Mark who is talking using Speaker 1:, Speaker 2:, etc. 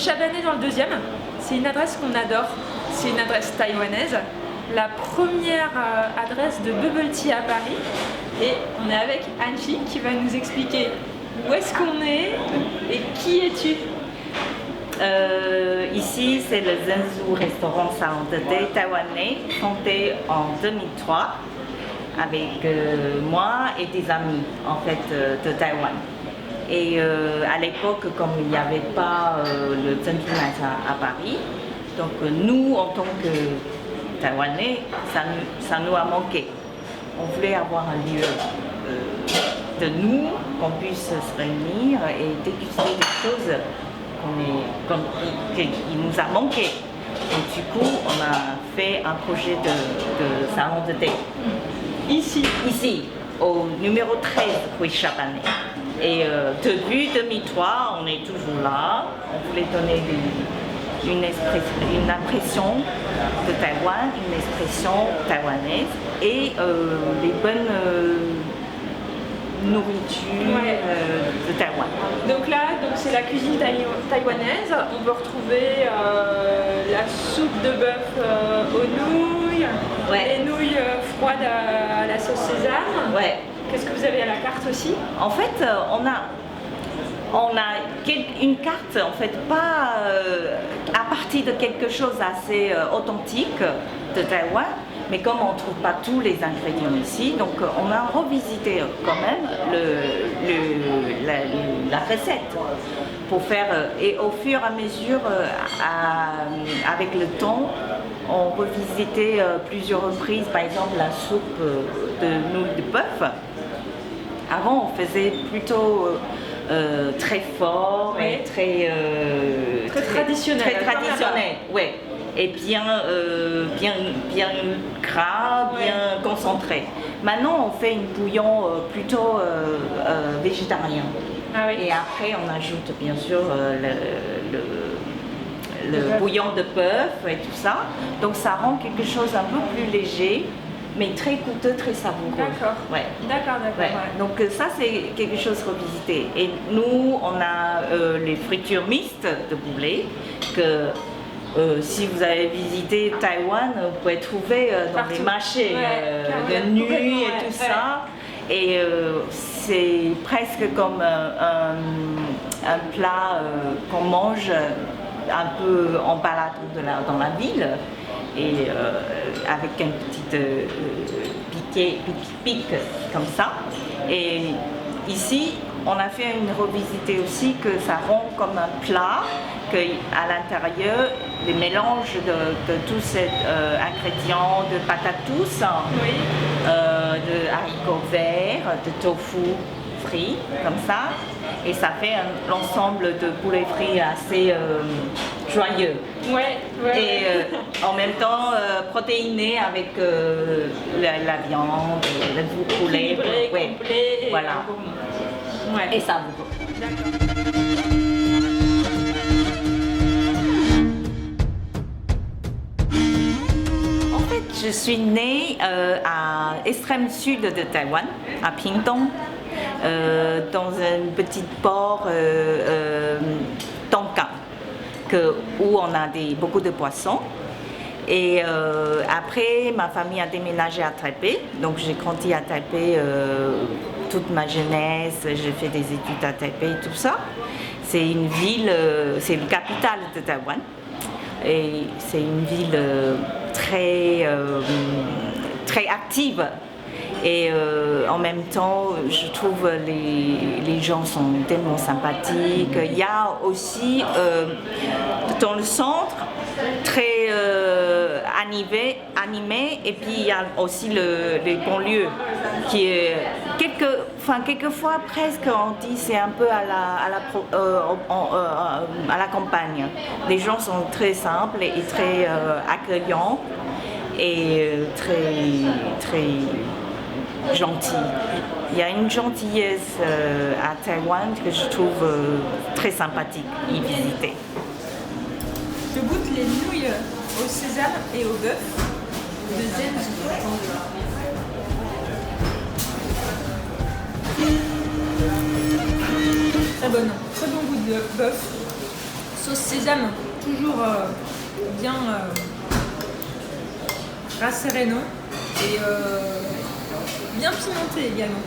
Speaker 1: Chabanais dans le deuxième. C'est une adresse qu'on adore. C'est une adresse taïwanaise. La première adresse de bubble tea à Paris. Et on est avec Angie qui va nous expliquer où est-ce qu'on est et qui es-tu.
Speaker 2: Ici, c'est le Zhenzu restaurant salon de thé taïwanais, fondé en 2003 avec moi et des amis en fait de Taïwan. Et à l'époque, comme il n'y avait pas le Zhenzu Matcha à Paris, donc nous, en tant que Taïwanais, ça nous a manqué. On voulait avoir un lieu de nous, qu'on puisse se réunir et déguster des choses qui nous a manqué. Et du coup, on a fait un projet de salon de thé. Ici, au numéro 13 rue Chabanais. Et depuis 2003, on est toujours là. On voulait donner une impression de Taïwan, une expression taïwanaise et les bonnes nourritures de Taïwan.
Speaker 1: Donc là, c'est la cuisine taïwanaise. On peut retrouver la soupe de bœuf aux nouilles, les nouilles froides à la sauce sésame.
Speaker 2: Ouais.
Speaker 1: Qu'est-ce que vous avez à la carte aussi?
Speaker 2: En fait, on a une carte, en fait, pas à partir de quelque chose assez authentique de Taïwan, mais comme on ne trouve pas tous les ingrédients ici, donc on a revisité quand même la recette pour faire, et au fur et à mesure, avec le temps, on revisitait plusieurs reprises, par exemple la soupe de nouilles de bœuf. Avant, on faisait plutôt très fort et très
Speaker 1: traditionnel.
Speaker 2: Très traditionnel, ouais. Et bien gras, bien concentré. Maintenant, on fait une bouillon plutôt végétarien.
Speaker 1: Ah oui.
Speaker 2: Et après, on ajoute bien sûr le bouillon de bœuf et tout ça. Donc, ça rend quelque chose un peu plus léger, mais très coûteux, très savoureux.
Speaker 1: D'accord.
Speaker 2: Ouais.
Speaker 1: D'accord.
Speaker 2: Ouais. Donc ça, c'est quelque chose revisité. Et nous, on a les fritures mixtes de poulet que si vous avez visité Taïwan, vous pouvez trouver dans les marchés de nuit et tout ça. Et c'est presque comme un plat qu'on mange un peu en balade dans la ville. Et avec un petit pic comme ça. Et ici, on a fait une revisité aussi que ça rend comme un plat, qu'à l'intérieur, les mélanges de tous ces ingrédients, de patates douces, de haricots verts, de tofu frit, comme ça. Et ça fait l'ensemble de poulet frit assez joyeux. Et en même temps protéiné avec la viande, le poulet.
Speaker 1: Complet,
Speaker 2: voilà. Et ça vous. En fait, je suis née à l'extrême sud de Taïwan, à Pingtung. Dans un petit port Tonkin, où on a beaucoup de poissons. Et après, ma famille a déménagé à Taipei, donc j'ai grandi à Taipei toute ma jeunesse, j'ai fait des études à Taipei, tout ça. C'est une ville, c'est la capitale de Taïwan, et c'est une ville très active. Et en même temps, je trouve les gens sont tellement sympathiques. Il y a aussi dans le centre très animé, et puis il y a aussi les banlieues qui est quelquefois presque on dit c'est un peu à la campagne. Les gens sont très simples et très accueillants et très gentil. Il y a une gentillesse à Taïwan que je trouve très sympathique y visiter.
Speaker 1: Je goûte les nouilles au sésame et au bœuf de Zhenzu. Très bonne, très bon goût de bœuf, Sauce sésame, toujours bien rassérénant et bien pimenté également.